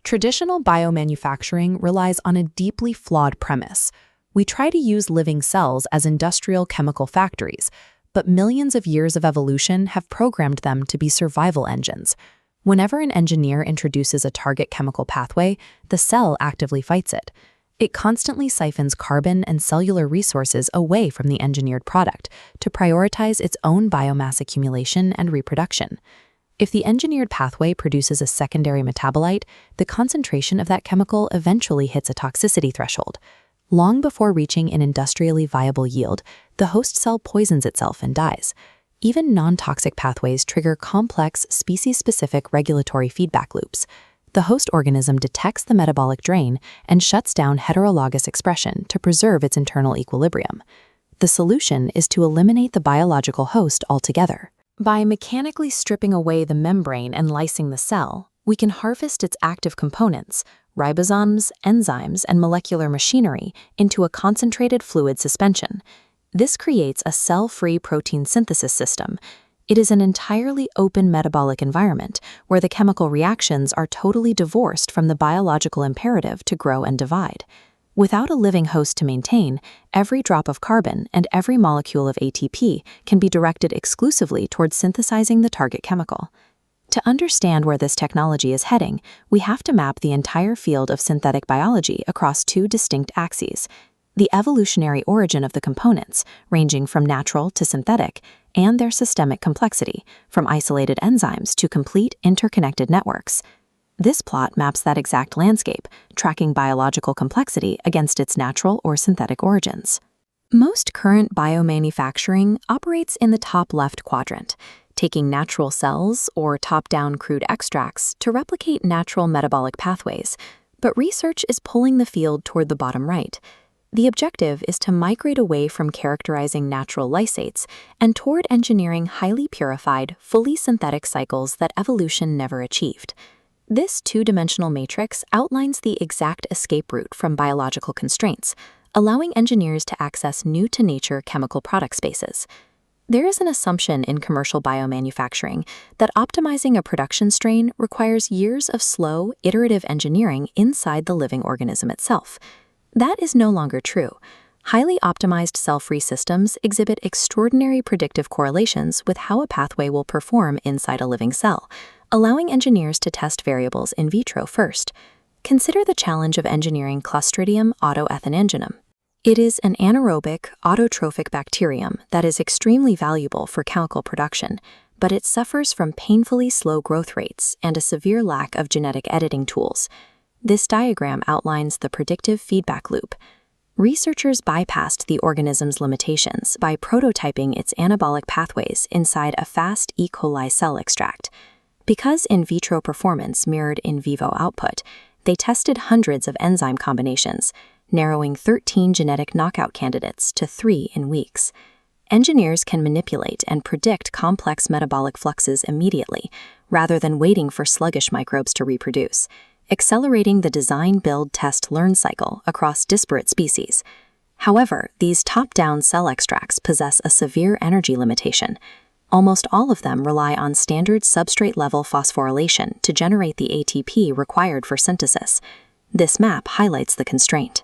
Traditional biomanufacturing relies on a deeply flawed premise. We try to use living cells as industrial chemical factories, but millions of years of evolution have programmed them to be survival engines. Whenever an engineer introduces a target chemical pathway, the cell actively fights it. It constantly siphons carbon and cellular resources away from the engineered product to prioritize its own biomass accumulation and reproduction. If the engineered pathway produces a secondary metabolite, the concentration of that chemical eventually hits a toxicity threshold. Long before reaching an industrially viable yield, the host cell poisons itself and dies. Even non-toxic pathways trigger complex, species-specific regulatory feedback loops. The host organism detects the metabolic drain and shuts down heterologous expression to preserve its internal equilibrium. The solution is to eliminate the biological host altogether. By mechanically stripping away the membrane and lysing the cell, we can harvest its active components, ribosomes, enzymes, and molecular machinery, into a concentrated fluid suspension. This creates a cell-free protein synthesis system. It is an entirely open metabolic environment where the chemical reactions are totally divorced from the biological imperative to grow and divide. Without a living host to maintain, every drop of carbon and every molecule of ATP can be directed exclusively towards synthesizing the target chemical. To understand where this technology is heading, we have to map the entire field of synthetic biology across two distinct axes: the evolutionary origin of the components, ranging from natural to synthetic, and their systemic complexity, from isolated enzymes to complete interconnected networks. This plot maps that exact landscape, tracking biological complexity against its natural or synthetic origins. Most current biomanufacturing operates in the top left quadrant, taking natural cells or top-down crude extracts to replicate natural metabolic pathways, but research is pulling the field toward the bottom right. The objective is to migrate away from characterizing natural lysates and toward engineering highly purified, fully synthetic cycles that evolution never achieved. This two-dimensional matrix outlines the exact escape route from biological constraints, allowing engineers to access new-to-nature chemical product spaces. There is an assumption in commercial biomanufacturing that optimizing a production strain requires years of slow, iterative engineering inside the living organism itself. That is no longer true. Highly optimized cell-free systems exhibit extraordinary predictive correlations with how a pathway will perform inside a living cell, allowing engineers to test variables in vitro first. Consider the challenge of engineering Clostridium autoethananginum. It is an anaerobic, autotrophic bacterium that is extremely valuable for chemical production, but it suffers from painfully slow growth rates and a severe lack of genetic editing tools. This diagram outlines the predictive feedback loop. Researchers bypassed the organism's limitations by prototyping its anabolic pathways inside a fast E. coli cell extract. Because in vitro performance mirrored in vivo output, they tested hundreds of enzyme combinations, narrowing 13 genetic knockout candidates to 3 in weeks. Engineers can manipulate and predict complex metabolic fluxes immediately, rather than waiting for sluggish microbes to reproduce, accelerating the design, build, test, learn cycle across disparate species. However, these top-down cell extracts possess a severe energy limitation. Almost all of them rely on standard substrate-level phosphorylation to generate the ATP required for synthesis. This map highlights the constraint.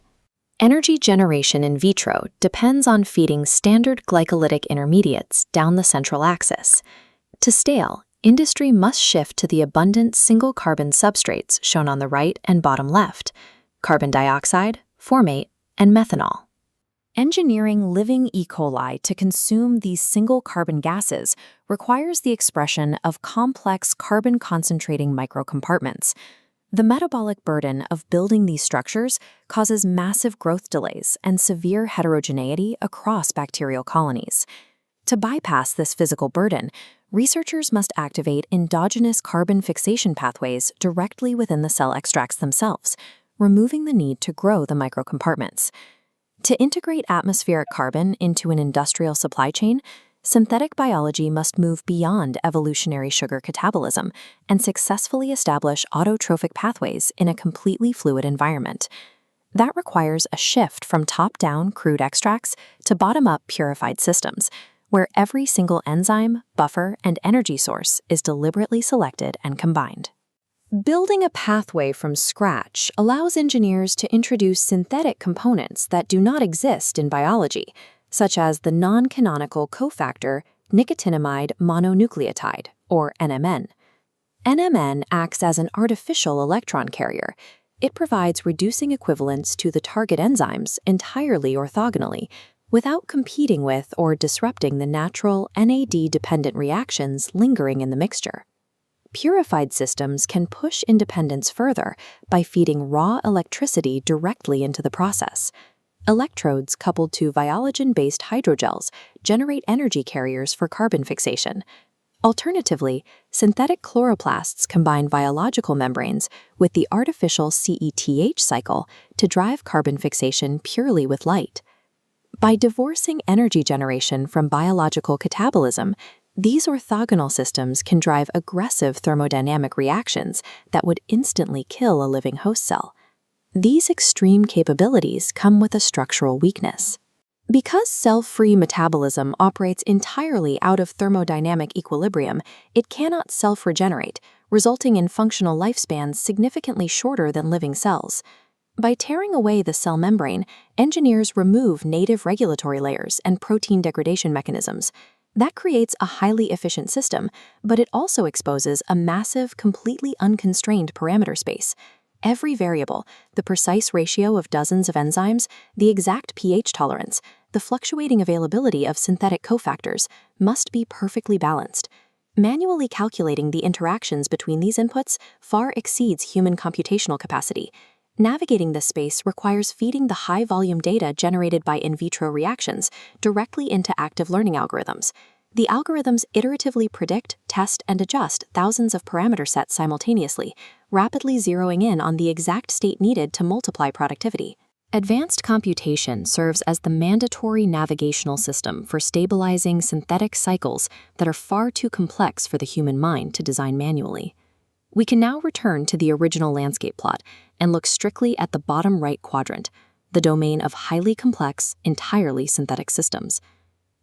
Energy generation in vitro depends on feeding standard glycolytic intermediates down the central axis. To scale, industry must shift to the abundant single-carbon substrates shown on the right and bottom left: carbon dioxide, formate, and methanol. Engineering living E. coli to consume these single-carbon gases requires the expression of complex carbon-concentrating microcompartments. The metabolic burden of building these structures causes massive growth delays and severe heterogeneity across bacterial colonies. To bypass this physical burden, researchers must activate endogenous carbon fixation pathways directly within the cell extracts themselves, removing the need to grow the microcompartments. To integrate atmospheric carbon into an industrial supply chain, synthetic biology must move beyond evolutionary sugar catabolism and successfully establish autotrophic pathways in a completely fluid environment. That requires a shift from top-down crude extracts to bottom-up purified systems, where every single enzyme, buffer, and energy source is deliberately selected and combined. Building a pathway from scratch allows engineers to introduce synthetic components that do not exist in biology, such as the non-canonical cofactor nicotinamide mononucleotide, or NMN. NMN acts as an artificial electron carrier. It provides reducing equivalents to the target enzymes entirely orthogonally, without competing with or disrupting the natural NAD-dependent reactions lingering in the mixture. Purified systems can push independence further by feeding raw electricity directly into the process. Electrodes coupled to Viologen-based hydrogels generate energy carriers for carbon fixation. Alternatively, synthetic chloroplasts combine biological membranes with the artificial CETH cycle to drive carbon fixation purely with light. By divorcing energy generation from biological catabolism, these orthogonal systems can drive aggressive thermodynamic reactions that would instantly kill a living host cell. These extreme capabilities come with a structural weakness. Because cell-free metabolism operates entirely out of thermodynamic equilibrium, it cannot self-regenerate, resulting in functional lifespans significantly shorter than living cells. By tearing away the cell membrane, engineers remove native regulatory layers and protein degradation mechanisms. That creates a highly efficient system, but it also exposes a massive, completely unconstrained parameter space. Every variable, the precise ratio of dozens of enzymes, the exact pH tolerance, the fluctuating availability of synthetic cofactors, must be perfectly balanced. Manually calculating the interactions between these inputs far exceeds human computational capacity. Navigating this space requires feeding the high-volume data generated by in vitro reactions directly into active learning algorithms. The algorithms iteratively predict, test, and adjust thousands of parameter sets simultaneously, rapidly zeroing in on the exact state needed to multiply productivity. Advanced computation serves as the mandatory navigational system for stabilizing synthetic cycles that are far too complex for the human mind to design manually. We can now return to the original landscape plot and look strictly at the bottom right quadrant, the domain of highly complex, entirely synthetic systems.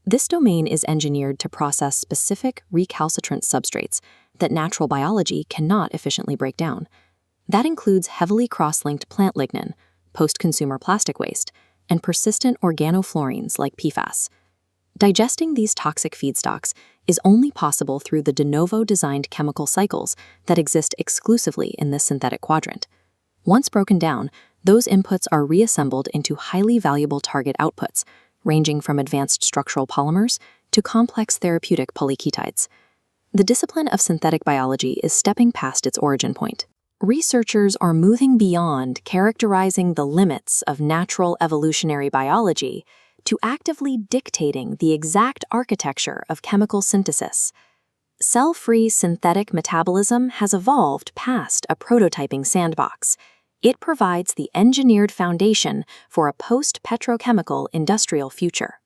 This domain is engineered to process specific recalcitrant substrates that natural biology cannot efficiently break down. That includes heavily cross-linked plant lignin, post-consumer plastic waste, and persistent organofluorines like PFAS. Digesting these toxic feedstocks is only possible through the de novo designed chemical cycles that exist exclusively in this synthetic quadrant. Once broken down, those inputs are reassembled into highly valuable target outputs, ranging from advanced structural polymers to complex therapeutic polyketides. The discipline of synthetic biology is stepping past its origin point. Researchers are moving beyond characterizing the limits of natural evolutionary biology to actively dictating the exact architecture of chemical synthesis. Cell-free synthetic metabolism has evolved past a prototyping sandbox. It provides the engineered foundation for a post-petrochemical industrial future.